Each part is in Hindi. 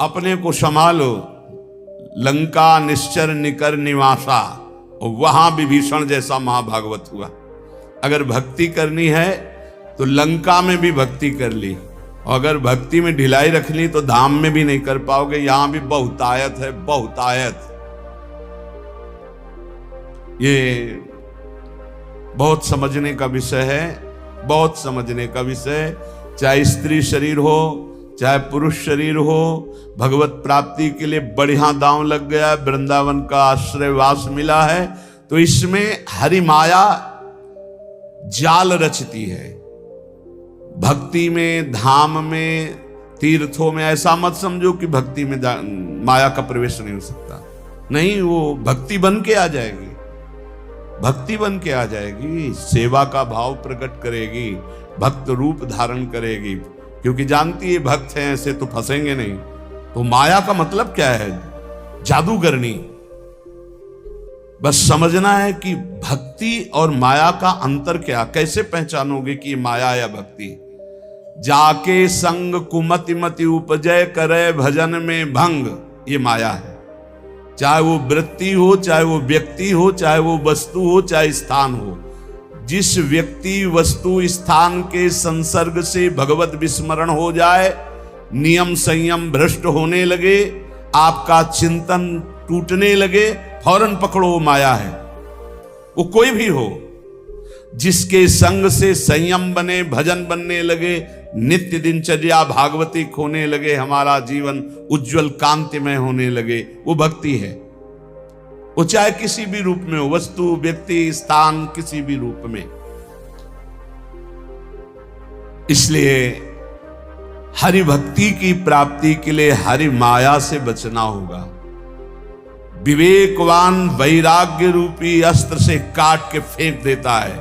अपने को संभालो। लंका निश्चर निकर निवासा, और वहां विभीषण जैसा महाभागवत हुआ। अगर भक्ति करनी है तो लंका में भी भक्ति कर ली, और अगर भक्ति में ढिलाई रखनी तो धाम में भी नहीं कर पाओगे। यहां भी बहुतायत है, बहुतायत। ये बहुत समझने का विषय है, बहुत समझने का विषय। चाहे स्त्री शरीर हो चाहे पुरुष शरीर हो, भगवत प्राप्ति के लिए बढ़िया दांव लग गया, वृंदावन का आश्रयवास मिला है, तो इसमें हरि माया जाल रचती है। भक्ति में, धाम में, तीर्थों में ऐसा मत समझो कि भक्ति में माया का प्रवेश नहीं हो सकता। नहीं, वो भक्ति बन के आ जाएगी, भक्ति बन के आ जाएगी, सेवा का भाव प्रकट करेगी, भक्त रूप धारण करेगी, क्योंकि जानती है भक्त हैं ऐसे तो फंसेंगे नहीं। तो माया का मतलब क्या है? जादूगरनी। बस समझना है कि भक्ति और माया का अंतर क्या, कैसे पहचानोगे कि माया या भक्ति? जाके संग कुमति मति उपजय करे भजन में भंग, ये माया है। चाहे वो वृत्ति हो, चाहे वो व्यक्ति हो, चाहे वो वस्तु हो, चाहे स्थान हो। जिस व्यक्ति वस्तु स्थान के संसर्ग से भगवत विस्मरण हो जाए, नियम संयम भ्रष्ट होने लगे, आपका चिंतन टूटने लगे, फौरन पकड़ो वो माया है। वो कोई भी हो, जिसके संग से संयम बने, भजन बनने लगे, नित्य दिनचर्या भागवतिक होने लगे, हमारा जीवन उज्जवल कांतिमय होने लगे, वो भक्ति है। वो चाहे किसी भी रूप में हो, वस्तु, व्यक्ति, स्थान, किसी भी रूप में। इसलिए हरि भक्ति की प्राप्ति के लिए हरि माया से बचना होगा। विवेकवान वैराग्य रूपी अस्त्र से काट के फेंक देता है,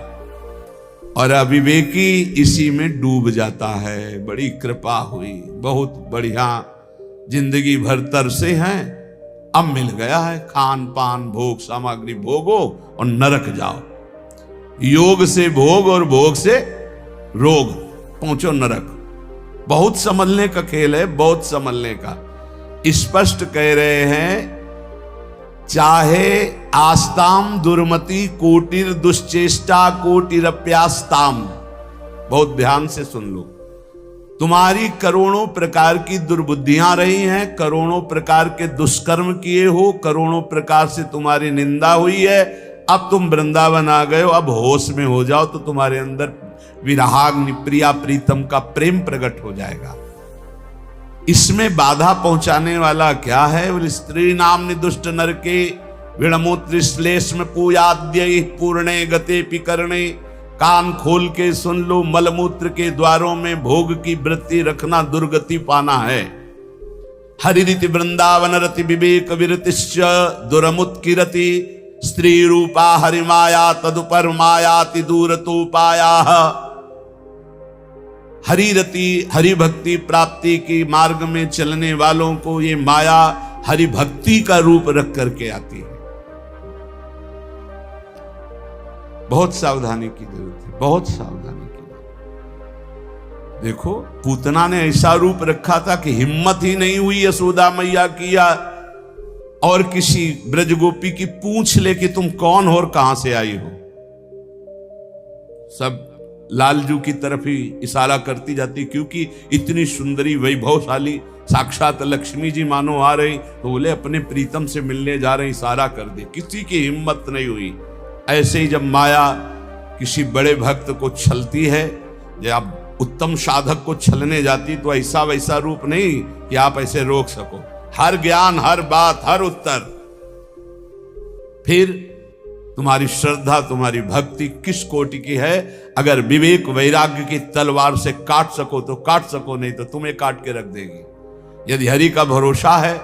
और अविवेकी इसी में डूब जाता है। बड़ी कृपा हुई, बहुत बढ़िया जिंदगी भर तरसे हैं, अब मिल गया है खान पान भोग सामग्री, भोगो और नरक जाओ। योग से भोग और भोग से रोग, पहुंचो नरक। बहुत संभलने का खेल है, बहुत संभलने का। स्पष्ट कह रहे हैं, चाहे आस्ताम दुर्मति कोटिर दुश्चेष्टा कोटिरप्यास्ताम। बहुत ध्यान से सुन लो। तुम्हारी करोड़ों प्रकार की दुर्बुद्धियां रही हैं, करोड़ों प्रकार के दुष्कर्म किए हो, करोड़ों प्रकार से तुम्हारी निंदा हुई है। अब तुम वृंदावन आ गए हो, अब होश में हो जाओ तो तुम्हारे अंदर विराग प्रिया प्रीतम का प्रेम प्रकट हो जाएगा। इसमें बाधा पहुंचाने वाला क्या है? बोले स्त्री नाम दुष्ट नर के विणमूत्र श्लेष्म पूयाद्य पूर्णे गते पिकरणे। कान खोल के सुन लो, मलमूत्र के द्वारों में भोग की वृत्ति रखना दुर्गति पाना है। हरिरीति वृंदावन रति विवेक विरतिश्च दुरमुत्किरति। स्त्री रूपा हरिमाया तदुपर मायाति दूरतोपाया। हरिरति हरि भक्ति प्राप्ति की मार्ग में चलने वालों को ये माया हरि भक्ति का रूप रख करके आती है। बहुत सावधानी की जरूरत है, बहुत सावधानी की जरूरत। देखो, पूतना ने ऐसा रूप रखा था कि हिम्मत ही नहीं हुई यशोदा मैया की या और किसी ब्रजगोपी की पूछ ले कि तुम कौन हो और कहां से आई हो। सब लालजू की तरफ ही इशारा करती जाती, क्योंकि इतनी सुंदरी वैभवशाली साक्षात लक्ष्मी जी मानो आ रही, तो बोले अपने प्रीतम से मिलने जा रहे, इशारा कर दे। किसी की हिम्मत नहीं हुई। ऐसे ही जब माया किसी बड़े भक्त को छलती है, जब उत्तम साधक को छलने जाती, तो ऐसा वैसा रूप नहीं कि आप ऐसे रोक सको। हर ज्ञान, हर बात, हर उत्तर। फिर तुम्हारी श्रद्धा, तुम्हारी भक्ति किस कोटि की है? अगर विवेक वैराग्य की तलवार से काट सको तो काट सको, नहीं तो तुम्हें काट के रख देगी। यदि हरि का भरोसा है,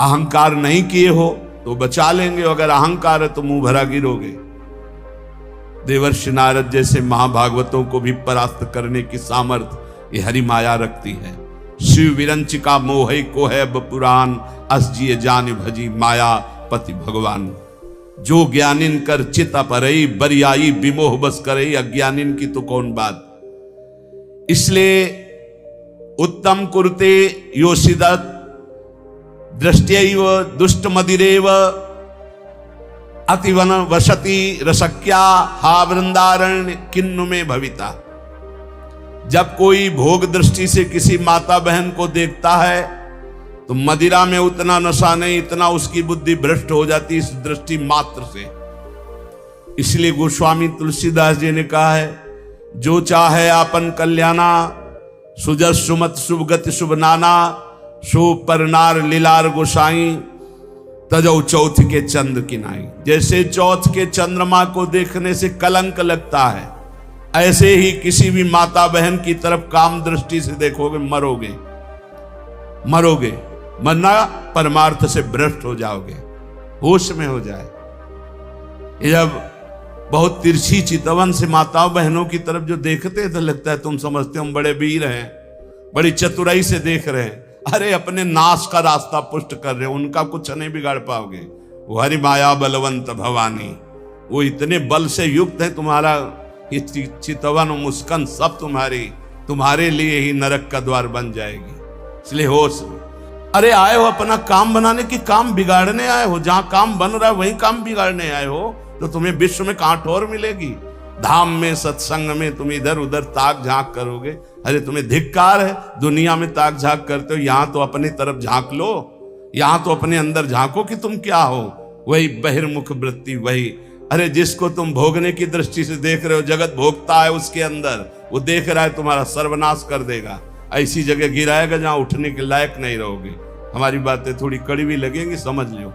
अहंकार नहीं किए हो तो बचा लेंगे, अगर अहंकार है तो मुंह भरा गिरोगे। देवर्षि नारद जैसे महाभागवतों को भी परास्त करने की सामर्थ्य ये हरि माया रखती है। शिव विरंचिका मोहई को है पुराण, अस जिय जान भजी माया पति भगवान। जो ज्ञानिन कर चित अपरई, बरियाई विमोह बस करई, अज्ञानिन की तो कौन बात। इसलिए उत्तम कुरुते योषिदत दृष्ट्यैव दुष्ट मदिरेव अतिवन वसति रसक्या हा वृंदारण्य किन्नु में भविता। जब कोई भोग दृष्टि से किसी माता बहन को देखता है तो मदिरा में उतना नशा नहीं, इतना उसकी बुद्धि भ्रष्ट हो जाती इस दृष्टि मात्र से। इसलिए गोस्वामी तुलसीदास जी ने कहा है, जो चाहे आपन कल्याणा सुजस सुमत शुभ गति शुभ नाना सो परनार लीलार गोसाई तजौ चौथ के चंद्र की नाई। जैसे चौथ के चंद्रमा को देखने से कलंक लगता है, ऐसे ही किसी भी माता बहन की तरफ काम दृष्टि से देखोगे मरोगे, मरोगे। मरना परमार्थ से भ्रष्ट हो जाओगे, होश में हो जाए। ये जब बहुत तिरछी चितवन से माताओं बहनों की तरफ जो देखते हैं तो लगता है तुम समझते हो हम बड़े वीर हैं, बड़ी चतुराई से देख रहे हैं। अरे अपने नाश का रास्ता पुष्ट कर रहे हो, उनका कुछ नहीं बिगाड़ पाओगे। वो हरि माया बलवंत भवानी, वो इतने बल से युक्त है, तुम्हारा ये चितवन और मुस्कान सब तुम्हारे लिए ही नरक का द्वार बन जाएगी। इसलिए होश। अरे आए हो अपना काम बनाने की, काम बिगाड़ने आए हो? जहां काम बन रहा है वहीं काम बिगाड़ने आए हो तो तुम्हें विश्व में कहां ठोर मिलेगी? धाम में सत्संग में तुम इधर उधर ताक झांक करोगे। अरे तुम्हें धिक्कार है, दुनिया में ताक झांक करते हो, यहां तो अपनी तरफ झांक लो, यहां तो अपने अंदर झांको कि तुम क्या हो। वही बहिर्मुख वृत्ति, वही। अरे जिसको तुम भोगने की दृष्टि से देख रहे हो, जगत भोगता है उसके अंदर, वो देख रहा है तुम्हारा सर्वनाश कर देगा, ऐसी जगह गिराएगा जहां उठने के लायक नहीं रहोगे। हमारी बातें थोड़ी कड़वी लगेंगी, समझ लो।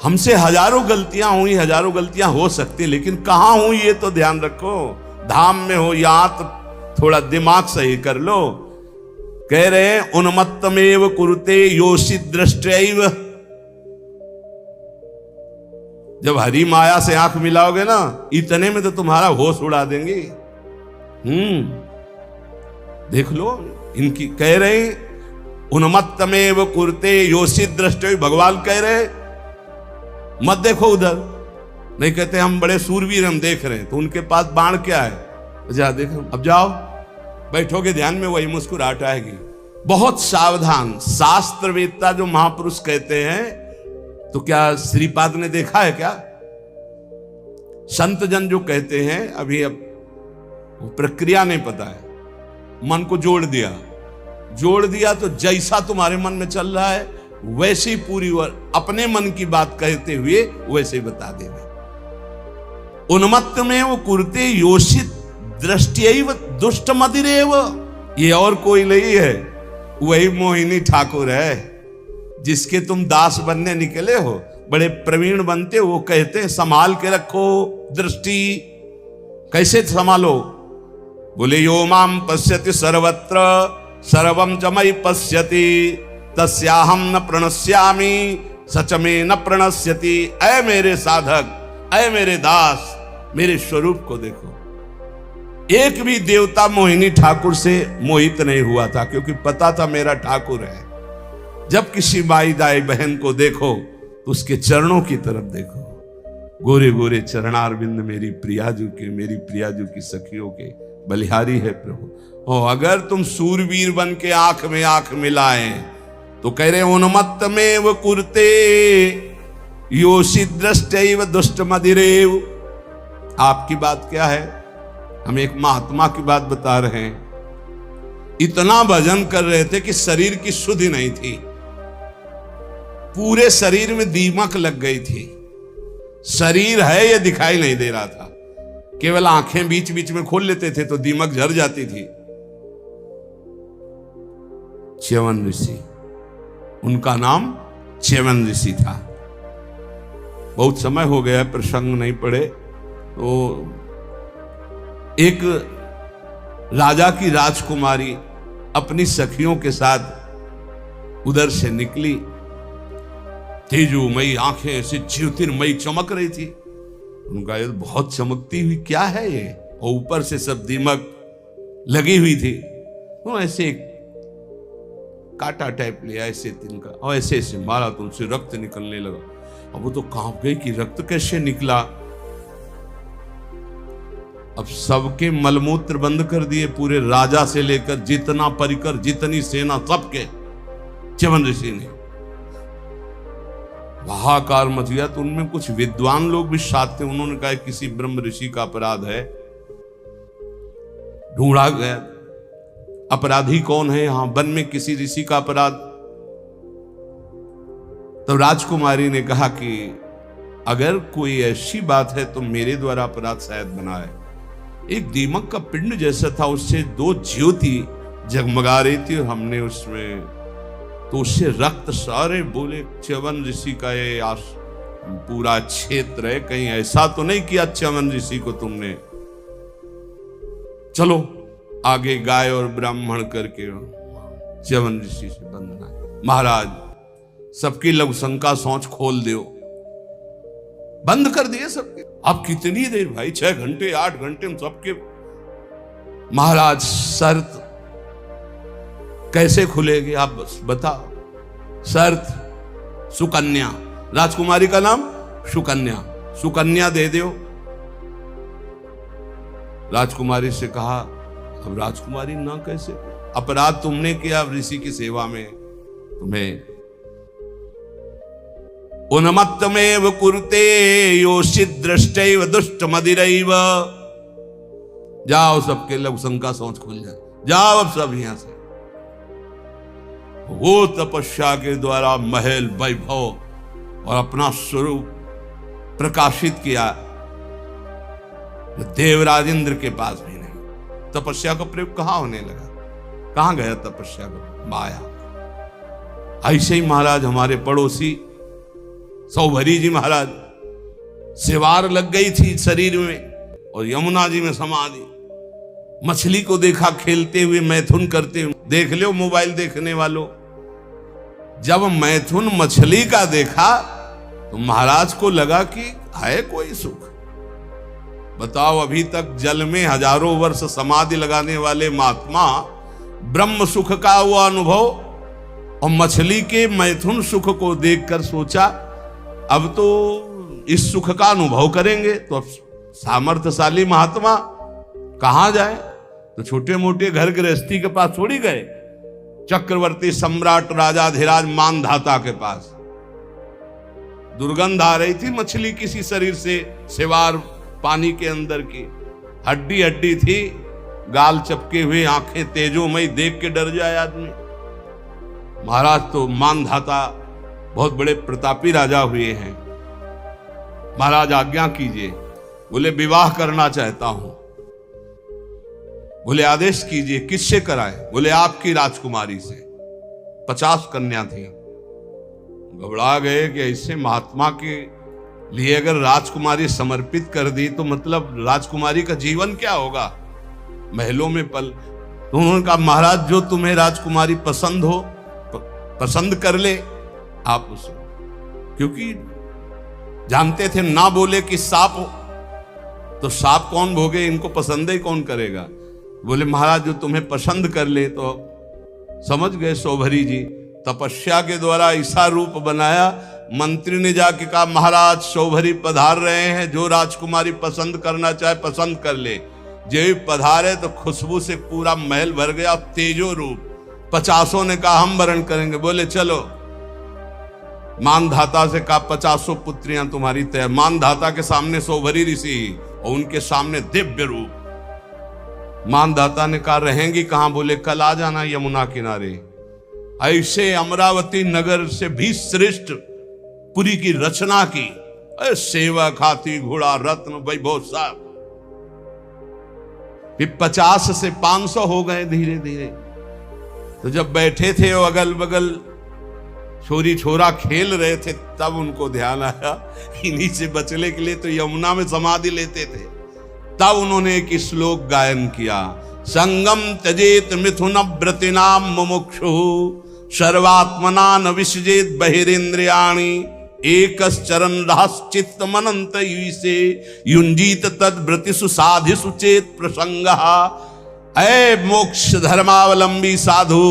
हमसे हजारों गलतियां हुई, हजारों गलतियां हो सकती, लेकिन कहां हुई ये तो ध्यान रखो। धाम में हो, यहां तो थोड़ा दिमाग सही कर लो। कह रहे हैं उन्मत्तमेव कुरुते योषित दृष्टैव। जब हरि माया से आंख मिलाओगे ना, इतने में तो तुम्हारा होश उड़ा देंगे। देख लो इनकी। कह रहे उन्मत्तमेव कुरुते योषित दृष्टैव। भगवान कह रहे मत देखो उधर, नहीं कहते हम बड़े सूरवीर हम देख रहे हैं, तो उनके पास बाण क्या है? जा देखो, अब जाओ बैठोगे ध्यान में, वही मुस्कुराहट आएगी। बहुत सावधान। शास्त्रवेत्ता जो महापुरुष कहते हैं, तो क्या श्रीपाद ने देखा है क्या? संत जन जो कहते हैं, अभी अब प्रक्रिया नहीं पता है, मन को जोड़ दिया तो जैसा तुम्हारे मन में चल रहा है वैसे ही पूरी अपने मन की बात कहते हुए वैसे ही बता देंगे। उन्मत्त में वो कुरते योषित दृष्टि दुष्ट मदिरेव। ये और कोई नहीं है, वही मोहिनी ठाकुर है जिसके तुम दास बनने निकले हो, बड़े प्रवीण बनते हो। वो कहते हैं संभाल के रखो दृष्टि। कैसे संभालो? बोले यो माम पश्यति सर्वत्र सर्वम च मयि पश्यति तस्याहम न प्रणश्यामि सच में न प्रणश्यति। ऐ मेरे साधक, ऐ मेरे दास, मेरे स्वरूप को देखो। एक भी देवता मोहिनी ठाकुर से मोहित नहीं हुआ था, क्योंकि पता था मेरा ठाकुर है। जब किसी माई दाई बहन को देखो तो उसके चरणों की तरफ देखो। गोरे गोरे चरणारविंद मेरी प्रियाजू के, मेरी प्रियाजू की सखियों के बलिहारी है प्रभु। और अगर तुम सूरवीर बन के आंख में आंख मिलाए तो कह रहे उन्मत्त में वो कुरते योषित दृष्टैव दुष्ट मदिरेव। आपकी बात क्या है? हम एक महात्मा की बात बता रहे हैं। इतना भजन कर रहे थे कि शरीर की सुधि नहीं थी, पूरे शरीर में दीमक लग गई थी। शरीर है ये दिखाई नहीं दे रहा था, केवल आंखें बीच बीच में खोल लेते थे तो दीमक झड़ जाती थी। च्यवन ऋषि, उनका नाम च्यवन ऋषि था। बहुत समय हो गया, प्रसंग नहीं पड़े। तो एक राजा की राजकुमारी अपनी सखियों के साथ उधर से निकली। तेजोमयी आंखें ऐसे ज्योतिर्मयी चमक रही थी। उनका ये बहुत चमकती हुई क्या है ये? और ऊपर से सब दीमक लगी हुई थी। तो ऐसे एक कांटा टाइप लिया ऐसे तिनका और ऐसे ऐसे मारा तो उनसे रक्त निकलने लगा। अब वो तो कांप गई कि रक्त कैसे निकला। अब सबके मलमूत्र बंद कर दिए, पूरे राजा से लेकर जितना परिकर जितनी सेना सबके। च्यवन ऋषि ने। हाहाकार मच गया। तो उनमें कुछ विद्वान लोग भी साथ थे। उन्होंने कहा किसी ब्रह्म ऋषि का अपराध है। ढूंढा गया अपराधी कौन है, यहां वन में किसी ऋषि का अपराध। तो राजकुमारी ने कहा कि अगर कोई ऐसी बात है तो मेरे द्वारा अपराध शायद बना है। एक दीमक का पिंड जैसा था, उससे 2 ज्योति जगमगा रही थी और हमने उसमें तो उससे रक्त सारे बोले च्यवन ऋषि का ये पूरा क्षेत्र है, कहीं ऐसा तो नहीं किया च्यवन ऋषि को तुमने। चलो आगे गाय और ब्राह्मण करके च्यवन ऋषि से बंधना है। महाराज सबकी लघु शंका सोच खोल दो, बंद कर दिए सबके। अब कितनी देर भाई, 6 घंटे 8 घंटे हम सबके। महाराज शर्त कैसे खुलेगी आप बस बताओ। शर्त सुकन्या, राजकुमारी का नाम सुकन्या, सुकन्या दे दो। राजकुमारी से कहा अब राजकुमारी ना कैसे, अपराध तुमने किया ऋषि की सेवा में, तुम्हें उन्मत्तमेव कुरुते योषित दृष्टैव दुष्ट मदिरैव। जाओ सबके लघु शंका सोच खुल जाए, जाओ अब सब यहां से। वो तपस्या के द्वारा महल वैभव और अपना स्वरूप प्रकाशित किया, देवराज इंद्र के पास भी नहीं। तपस्या का प्रयोग कहां होने लगा, कहां गया तपस्या का माया। ऐसे ही महाराज हमारे पड़ोसी सौभरी जी महाराज, सिवार लग गई थी शरीर में और यमुना जी में समाधि। मछली को देखा खेलते हुए, मैथुन करते हुए। देख लो मोबाइल देखने वालों, जब मैथुन मछली का देखा तो महाराज को लगा कि है कोई सुख। बताओ अभी तक जल में हजारों वर्ष समाधि लगाने वाले महात्मा ब्रह्म सुख का वो अनुभव और मछली के मैथुन सुख को देखकर सोचा अब तो इस सुख का अनुभव करेंगे। तो अब सामर्थ्यशाली महात्मा कहां जाए, तो छोटे मोटे घर गृहस्थी के पास थोड़ी गए, चक्रवर्ती सम्राट राजाधिराज मानधाता के पास। दुर्गंध आ रही थी मछली किसी शरीर से, सिवार पानी के अंदर की, हड्डी हड्डी थी, गाल चपके हुए, आंखें तेजोमयी, देख के डर जाए आदमी। महाराज तो मानधाता बहुत बड़े प्रतापी राजा हुए हैं। महाराज आज्ञा कीजिए। बोले विवाह करना चाहता हूं। बोले आदेश कीजिए, किससे कराए? बोले आपकी राजकुमारी से। 50 कन्या थी। घबरा गए कि ऐसे महात्मा के लिए अगर राजकुमारी समर्पित कर दी तो मतलब राजकुमारी का जीवन क्या होगा, महलों में पल। तो उन्होंने कहा महाराज जो तुम्हें राजकुमारी पसंद हो पसंद कर ले आप उसे, क्योंकि जानते थे ना बोले कि सांप हो तो सांप कौन भोगे, इनको पसंद ही कौन करेगा। बोले महाराज जो तुम्हें पसंद कर ले। तो समझ गए सौभरी जी, तपस्या के द्वारा ऐसा रूप बनाया। मंत्री ने जाके कहा महाराज सौभरी पधार रहे हैं, जो राजकुमारी पसंद करना चाहे पसंद कर ले। जो पधारे तो खुशबू से पूरा महल भर गया, तेजो रूप। 50 ने कहा हम वरण करेंगे। बोले चलो। मानधाता से कहा 50 पुत्रियां तुम्हारी तय। मानधाता के सामने सौभरी ऋषि और उनके सामने दिव्य रूप। मानधाता ने कहा रहेंगी कहां? बोले कल आ जाना यमुना किनारे। ऐसे अमरावती नगर से भी श्रेष्ठ पुरी की रचना की। सेवक, हाथी, घोड़ा, रत्न, वैभव सब। फिर 50 से 500 हो गए धीरे धीरे। तो जब बैठे थे वो अगल बगल छोरी छोरा खेल रहे थे, तब उनको ध्यान आया इन्हीं से बचने के लिए तो यमुना में समाधि लेते थे। तब उन्होंने एक श्लोक गायन किया, संगम त्यजेत मिथुन व्रतिनाम मुमुक्षु सर्वात्मना न विसजेत बहिरेन्द्रियाणि एकश्चरण रहश्चित्त मनंत से युंजीत तद व्रतिषु साधिषु चेत प्रसंगः। ऐ मोक्ष धर्मावलंबी साधु,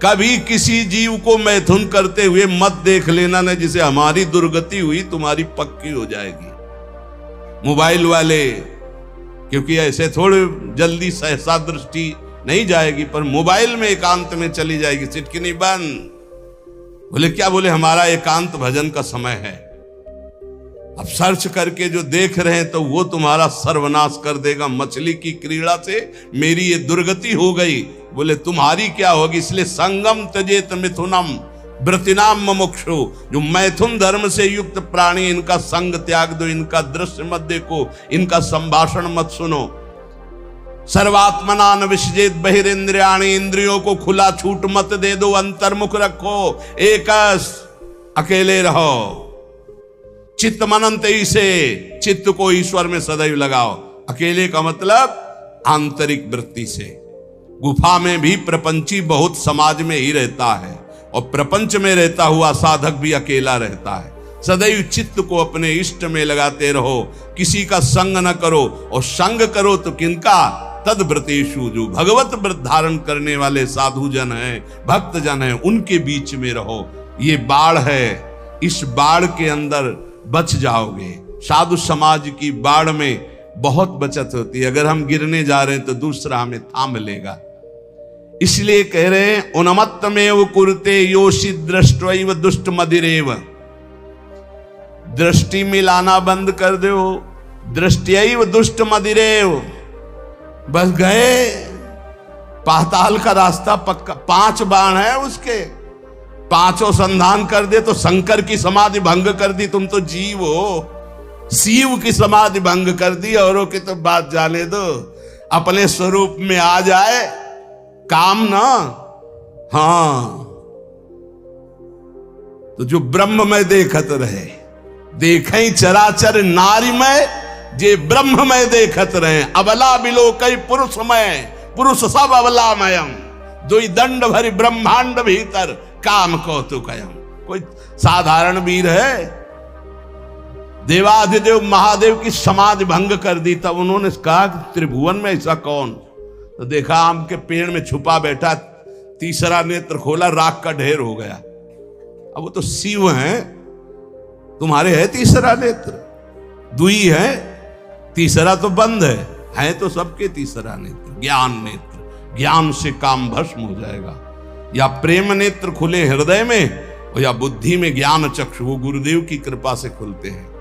कभी किसी जीव को मैथुन करते हुए मत देख लेना न, जिसे हमारी दुर्गति हुई तुम्हारी पक्की हो जाएगी। मोबाइल वाले, क्योंकि ऐसे थोड़े जल्दी सहसा दृष्टि नहीं जाएगी, पर मोबाइल में एकांत में चली जाएगी, सिटकिनी बंद। बोले क्या? बोले हमारा एकांत भजन का समय है। अब सर्च करके जो देख रहे हैं तो वो तुम्हारा सर्वनाश कर देगा। मछली की क्रीड़ा से मेरी ये दुर्गति हो गई। बोले तुम्हारी क्या होगी? इसलिए संगम त्यजेत मिथुनम व्रतिनाम मुमुक्षु। जो मैथुन धर्म से युक्त प्राणी, इनका संग त्याग दो, इनका दृश्य मत देखो, इनका संभाषण मत सुनो। सर्वात्मना न विसजेत बहिरेंद्रियाणि। इंद्रियों को खुला छूट मत दे दो, अंतर्मुख रखो, एकस अकेले रहो। चित्त मनंत ही से, चित्त को ईश्वर में सदैव लगाओ। अकेले का मतलब आंतरिक वृत्ति से। गुफा में भी प्रपंची बहुत समाज में ही रहता है, और प्रपंच में रहता हुआ साधक भी अकेला रहता है। सदैव चित्त को अपने इष्ट में लगाते रहो, किसी का संग न करो, और संग करो तो किनका? तद्व्रतेषु, जो भगवत व्रत धारण करने वाले साधु जन हैं, भक्त जन हैं, उनके बीच में रहो। ये बाढ़ है, इस बाढ़ के अंदर बच जाओगे। साधु समाज की बाढ़ में बहुत बचत होती है। अगर हम गिरने जा रहे हैं तो दूसरा हमें थाम लेगा। इसलिए कह रहे हैं उन्मत्तमेव कुरुते योषि दृष्ट्वैव दुष्ट मदिरेव। दृष्टि मिलाना बंद कर दो, दृष्टैव दुष्ट मदिरेव। बस गए, पाताल का रास्ता पक्का। 5 बाण है उसके, पांचों संधान कर दे तो शंकर की समाधि भंग कर दी। तुम तो जीव हो, शिव की समाधि भंग कर दी। औरों की तो बात जाने दो, अपने स्वरूप में आ जाए काम ना। हाँ, तो जो ब्रह्म में देखत रहे, देखें चराचर नारीमय, जे ब्रह्म में देखत रहे। अबला बिलो कई पुरुषमय, पुरुष सब अबलामयम। दुई दंड भरी ब्रह्मांड भीतर काम कौतुकयम। कोई साधारण वीर है? देवाधिदेव महादेव की समाधि भंग कर दी। तब उन्होंने कहा कि त्रिभुवन में ऐसा कौन? तो देखा आम के पेड़ में छुपा बैठा, तीसरा नेत्र खोला, राख का ढेर हो गया। अब वो तो शिव हैं, तुम्हारे है तीसरा नेत्र? दुई है, तीसरा तो बंद है तो सबके तीसरा नेत्र ज्ञान नेत्र। ज्ञान से काम भस्म हो जाएगा। या प्रेम नेत्र खुले हृदय में, और या बुद्धि में ज्ञान चक्षु, वो गुरुदेव की कृपा से खुलते हैं।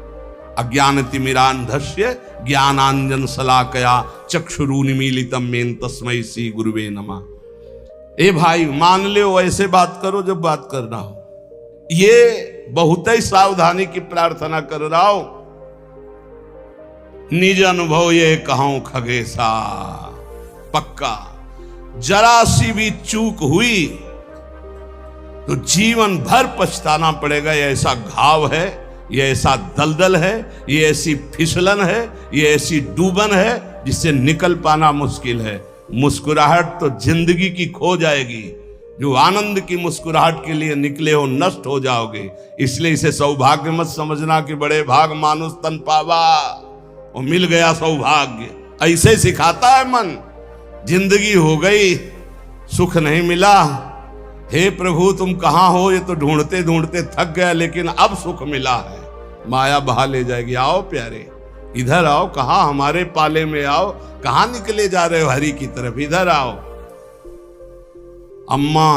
अज्ञानतिमिरान्धस्य ज्ञानांजन शलाकया चक्षुरुन्मीलितम मेन तस्मै श्री गुरुवे नमः। ए भाई, मान लो ऐसे बात करो जब बात करना हो। ये बहुत ही सावधानी की प्रार्थना कर रहा हूं। निज अनुभव ये कहूं खगेशा, पक्का जरा सी भी चूक हुई तो जीवन भर पछताना पड़ेगा। ये ऐसा घाव है, ये ऐसा दलदल है, ये ऐसी फिसलन है, ये ऐसी डूबन है जिससे निकल पाना मुश्किल है। मुस्कुराहट तो जिंदगी की खो जाएगी। जो आनंद की मुस्कुराहट के लिए निकले हो, नष्ट हो जाओगे। इसलिए इसे सौभाग्य मत समझना कि बड़े भाग मानुष तन पावा, और मिल गया सौभाग्य। ऐसे सिखाता है मन। जिंदगी हो गई, सुख नहीं मिला, हे प्रभु तुम कहां हो? ये तो ढूंढते ढूंढते थक गया, लेकिन अब सुख मिला है। माया बहा ले जाएगी। आओ प्यारे, इधर आओ, कहां हमारे पाले में आओ। कहां निकले जा रहे हो हरि की तरफ? इधर आओ। अम्मा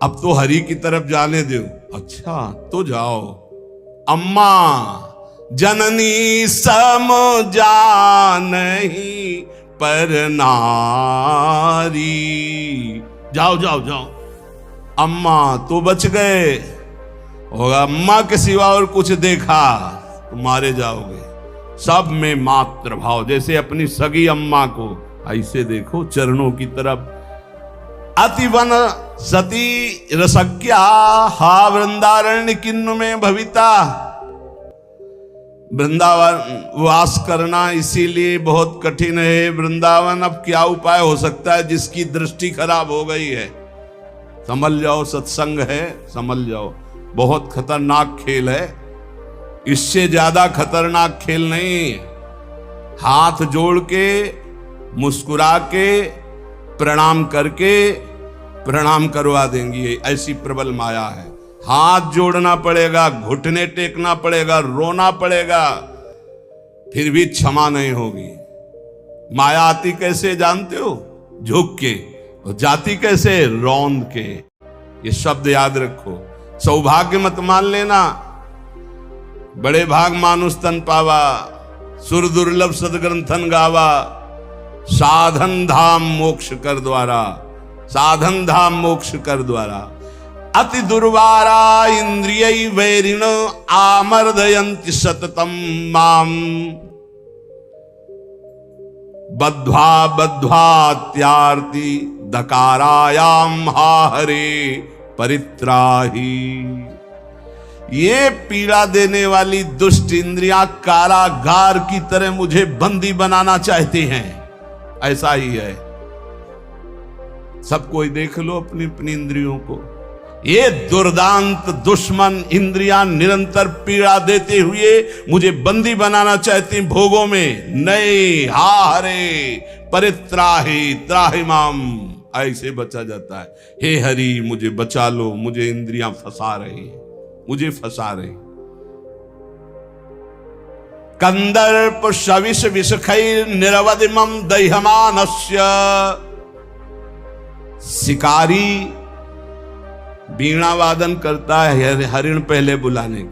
अब तो हरि की तरफ जाने दो। अच्छा तो जाओ। अम्मा जननी सम जानही पर नारी। जाओ जाओ जाओ। अम्मा तो बच गए, और अम्मा के सिवा और कुछ देखा तो मारे जाओगे। सब में मात्र भाव, जैसे अपनी सगी अम्मा को ऐसे देखो चरणों की तरफ। अतिवन सती रसज्ञा हा वृंदारण्य किन्नु में भविता। वृंदावन वास करना इसीलिए बहुत कठिन है। वृंदावन अब क्या उपाय हो सकता है जिसकी दृष्टि खराब हो गई है? संभल जाओ, सत्संग है, संभल जाओ। बहुत खतरनाक खेल है, इससे ज्यादा खतरनाक खेल नहीं। हाथ जोड़ के, मुस्कुरा के, प्रणाम करके प्रणाम करवा देंगी, ऐसी प्रबल माया है। हाथ जोड़ना पड़ेगा, घुटने टेकना पड़ेगा, रोना पड़ेगा, फिर भी क्षमा नहीं होगी। माया आती कैसे जानते हो? झुक के। और जाति कैसे? रौंद के। ये शब्द याद रखो। सौभाग्य मत मान लेना। बड़े भाग मानुष तन पावा, सुर दुर्लभ सदग्रंथन गावा, साधन धाम मोक्ष कर द्वारा, साधन धाम मोक्ष कर द्वारा। अति दुर्वारा इंद्रिय वैरिण आमर्दयन्ति सततम माम, बद्ध्वा बद्ध्वात्यार्ति दकारायाम हा हरे परित्राही। ये पीड़ा देने वाली दुष्ट इंद्रियां कारागार की तरह मुझे बंदी बनाना चाहती हैं। ऐसा ही है। सब कोई देख लो अपनी अपनी इंद्रियों को। ये दुर्दांत दुश्मन इंद्रियां निरंतर पीड़ा देते हुए मुझे बंदी बनाना चाहती भोगों में। नहीं, हा हरे परित्राही त्राहि माम, ऐसे बचा जाता है। हे हरि मुझे बचा लो, मुझे इंद्रियां फंसा रही, मुझे फंसा रही। कंदर्प शविष विषखैर निरवधिमं दह्यमानस्य। शिकारी वीणा वादन करता है हरिण पहले बुलाने,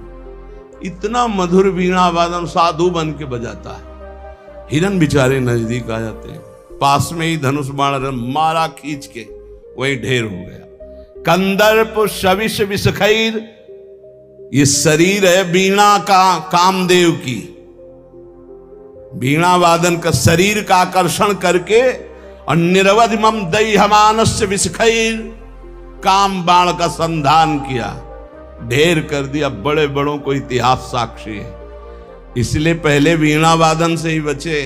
इतना मधुर वीणा वादन साधु बन के बजाता है। हिरन बेचारे नजदीक आ जाते हैं, पास में ही धनुष बाण मारा खींच के, वही ढेर हो गया। कंदर्प शविष विषखैर, ये शरीर है वीणा का, कामदेव की वीणा वादन का शरीर का आकर्षण करके, और निरवधिमं दह्यमानस्य विषखैर, काम बाण का संधान किया, ढेर कर दिया। बड़े बड़ों को इतिहास साक्षी है। इसलिए पहले वीणा वादन से ही बचे।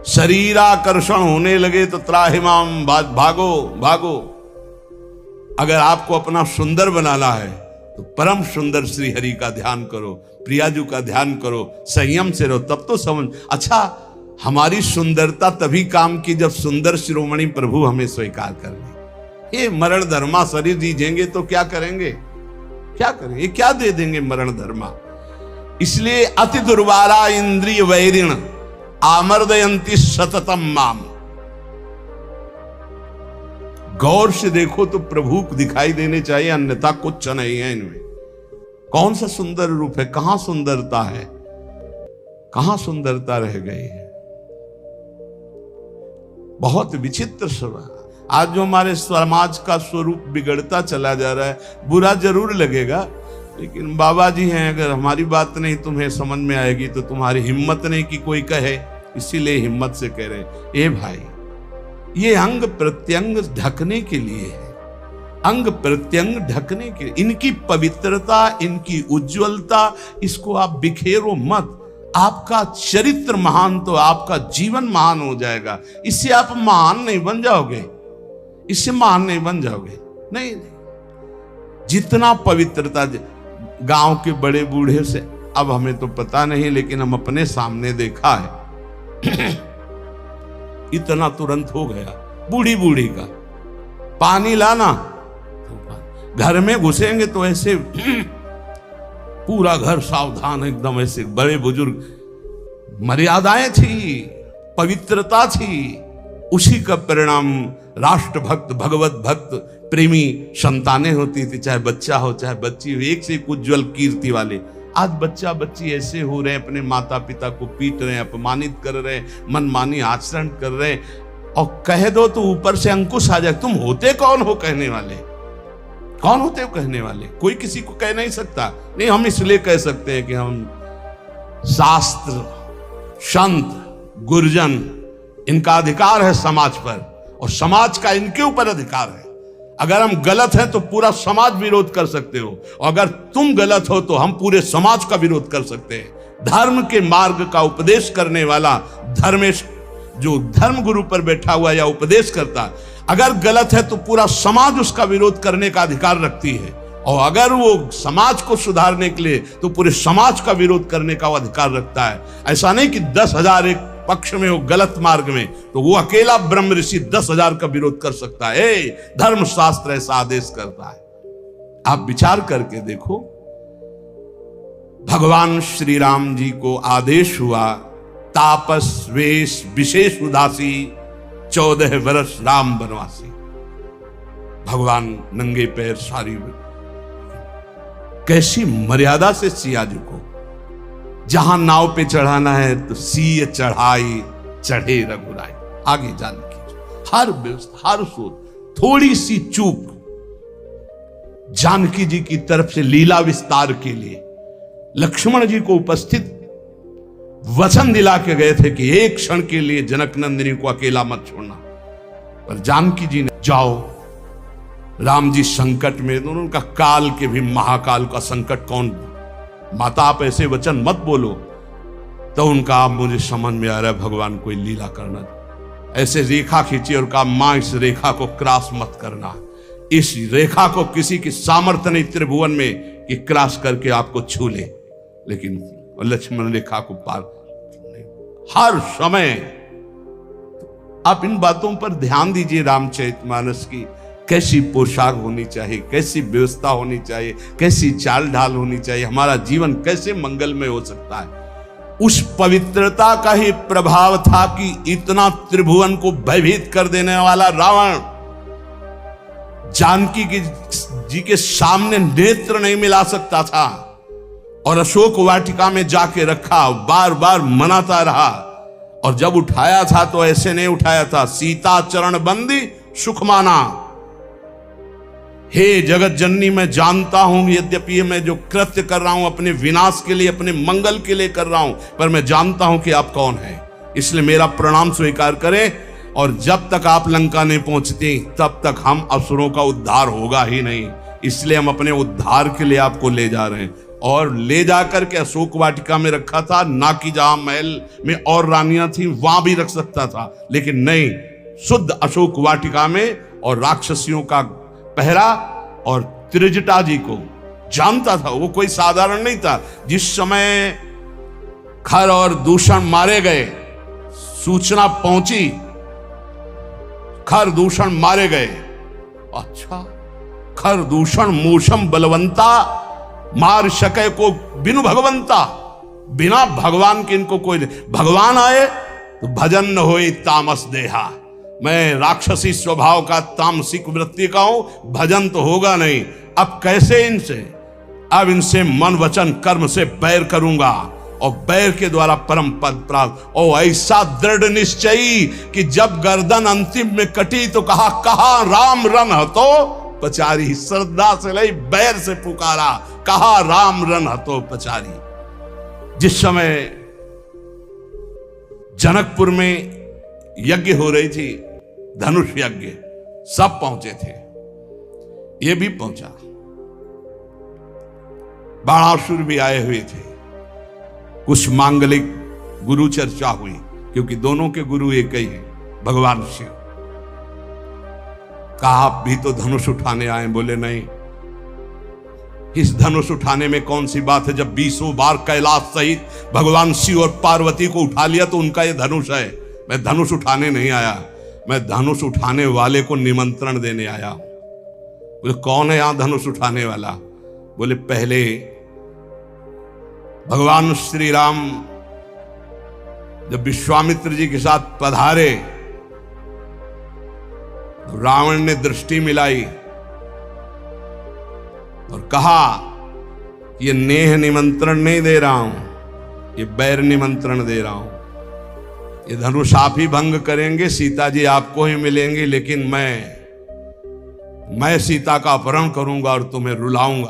शरीराकर्षण होने लगे तो त्राहिमाम, भागो भागो। अगर आपको अपना सुंदर बनाना है तो परम सुंदर श्री हरि का ध्यान करो, प्रियाजू का ध्यान करो, संयम से रहो, तब तो समझ। अच्छा, हमारी सुंदरता तभी काम की जब सुंदर शिरोमणि प्रभु हमें स्वीकार कर ले। ये मरण धर्मा शरीर दीजेंगे तो क्या करेंगे? क्या करेंगे? क्या दे देंगे मरण धर्मा? इसलिए अति दुर्वारा इंद्रिय वैरिण आमर्दयन्ति सततम माम। गौर से देखो तो प्रभु दिखाई देने चाहिए, अन्यथा कुछ नहीं है इनमें। कौन सा सुंदर रूप है? कहां सुंदरता है? कहां सुंदरता रह गई है? बहुत विचित्र स्वभाव। आज जो हमारे समाज का स्वरूप बिगड़ता चला जा रहा है, बुरा जरूर लगेगा, लेकिन बाबा जी हैं, अगर हमारी बात नहीं तुम्हें समझ में आएगी तो तुम्हारी हिम्मत नहीं कि कोई कहे, इसीलिए हिम्मत से कह रहे हैं। ए भाई, ये अंग प्रत्यंग ढकने के लिए है, अंग प्रत्यंग ढकने के लिए। इनकी पवित्रता, इनकी उज्जवलता, इसको आप बिखेरो मत। आपका चरित्र महान तो आपका जीवन महान हो जाएगा। इससे आप महान नहीं बन जाओगे, इससे महान नहीं बन जाओगे। नहीं, जितना पवित्रता, गांव के बड़े बूढ़े से, अब हमें तो पता नहीं, लेकिन हम अपने सामने देखा है इतना तुरंत हो गया। बूढ़ी बूढ़ी का पानी लाना, घर में घुसेंगे तो ऐसे पूरा घर सावधान, एकदम ऐसे। बड़े बुजुर्ग, मर्यादाएं थी, पवित्रता थी, उसी का परिणाम राष्ट्र भक्त, भगवत भक्त, प्रेमी संतानें होती थी, चाहे बच्चा हो चाहे बच्ची हो, एक से एक उज्जवल कीर्ति वाले। आज बच्चा बच्ची ऐसे हो रहे हैं, अपने माता पिता को पीट रहे हैं, अपमानित कर रहे हैं, मनमानी आचरण कर रहे हैं, और कह दो तो ऊपर से अंकुश आ जाए। तुम होते कौन हो कहने वाले? कौन होते हो कहने वाले? कोई किसी को कह नहीं सकता। नहीं, हम इसलिए कह सकते हैं कि हम शास्त्र, संत, गुरुजन, इनका अधिकार है समाज पर, और समाज का इनके ऊपर अधिकार है। अगर हम गलत हैं तो पूरा समाज विरोध कर सकते हो, और अगर तुम गलत हो तो हम पूरे समाज का विरोध कर सकते हैं। धर्म के मार्ग का उपदेश करने वाला धर्मेश, जो धर्म गुरु पर बैठा हुआ या उपदेश करता, अगर गलत है तो पूरा समाज उसका विरोध करने का अधिकार रखती है, और अगर वो समाज को सुधारने के लिए तो पूरे समाज का विरोध करने का अधिकार रखता है। ऐसा नहीं कि 10,000 एक पक्ष में हो गलत मार्ग में, तो वो अकेला ब्रह्म ऋषि 10,000 का विरोध कर सकता है। धर्म शास्त्र ऐसा आदेश करता है। आप विचार करके देखो, भगवान श्री राम जी को आदेश हुआ, तापस वेश विशेष उदासी, 14 वर्ष राम वनवासी, भगवान नंगे पैर सारी, कैसी मर्यादा से सिया जी को जहां नाव पे चढ़ाना है तो सिय चढ़ाई चढ़े रघुराई। आगे जानकी हर व्यवस्था, हर सोच, थोड़ी सी चूक जानकी जी की तरफ से लीला विस्तार के लिए लक्ष्मण जी को उपस्थित वचन दिला के गए थे कि एक क्षण के लिए जनक नंदिनी को अकेला मत छोड़ना, पर जानकी जी ने जाओ, राम जी संकट में, दोनों उनका काल के भी महाकाल का संकट कौन, माता आप ऐसे वचन मत बोलो। तो उनका आप मुझे समझ में आ रहा है भगवान कोई लीला करना, ऐसे रेखा खींची और कहा मां इस रेखा को क्रॉस मत करना, इस रेखा को किसी की सामर्थ्य नहीं त्रिभुवन में कि क्रॉस करके आपको छू ले, लेकिन लक्ष्मण रेखा को पार हर समय। आप इन बातों पर ध्यान दीजिए, रामचरितमानस की कैसी पोशाक होनी चाहिए, कैसी व्यवस्था होनी चाहिए, कैसी चाल ढाल होनी चाहिए, हमारा जीवन कैसे मंगलमय हो सकता है। उस पवित्रता का ही प्रभाव था कि इतना त्रिभुवन को भयभीत कर देने वाला रावण जानकी जी के सामने नेत्र नहीं मिला सकता था, और अशोक वाटिका में जाके रखा, बार बार मनाता रहा, और जब उठाया था तो ऐसे नहीं उठाया था, सीता चरण बंदी सुख माना। हे जगत जननी, मैं जानता हूं यद्यपि मैं जो कृत्य कर रहा हूं अपने विनाश के लिए, अपने मंगल के लिए कर रहा हूं, पर मैं जानता हूं कि आप कौन हैं, इसलिए मेरा प्रणाम स्वीकार करें। और जब तक आप लंका नहीं पहुंचती तब तक हम असुरों का उद्धार होगा ही नहीं, इसलिए हम अपने उद्धार के लिए आपको ले जा रहे हैं। और ले जाकर के अशोक वाटिका में रखा था, ना कि जहां महल में और रानियां थी वहां भी रख सकता था, लेकिन नहीं, शुद्ध अशोक वाटिका में, और राक्षसियों का पहरा। और त्रिजटा जी को जानता था, वो कोई साधारण नहीं था। जिस समय खर और दूषण मारे गए, सूचना पहुंची खर दूषण मारे गए, अच्छा खर दूषण मूषम बलवंता मार सके को बिनु भगवंता, बिना भगवान के इनको कोई, भगवान आए तो भजन न होए तामस देहा। मैं राक्षसी स्वभाव का, तामसिक वृत्ति का हूं, भजन तो होगा नहीं। अब कैसे इनसे, अब इनसे मन वचन कर्म से बैर करूंगा, और बैर के द्वारा परम पद प्राप्त। और ऐसा दृढ़ निश्चयी कि जब गर्दन अंतिम में कटी तो कहा राम रन हतो पचारी, श्रद्धा से लई बैर से पुकारा, कहा राम रन हतो पचारी। जिस समय जनकपुर में यज्ञ हो रही थी, धनुष यज्ञ, सब पहुंचे थे, ये भी पहुंचा, बाणासुर भी आए हुए थे, कुछ मांगलिक गुरु चर्चा हुई, क्योंकि दोनों के गुरु एक ही हैं, भगवान शिव। कहा आप भी तो धनुष उठाने आए, बोले नहीं, इस धनुष उठाने में कौन सी बात है, जब 20 बार कैलाश सहित भगवान शिव और पार्वती को उठा लिया तो उनका ये धनुष है। मैं धनुष उठाने नहीं आया, मैं धनुष उठाने वाले को निमंत्रण देने आया। बोले कौन है यहां धनुष उठाने वाला? बोले पहले भगवान श्री राम जब विश्वामित्र जी के साथ पधारे, रावण ने दृष्टि मिलाई और कहा ये नेह निमंत्रण नहीं दे रहा हूं, ये बैर निमंत्रण दे रहा हूं। ये धनुष आप ही भंग करेंगे, सीता जी आपको ही मिलेंगी, लेकिन मैं सीता का अपहरण करूंगा और तुम्हें रुलाऊंगा।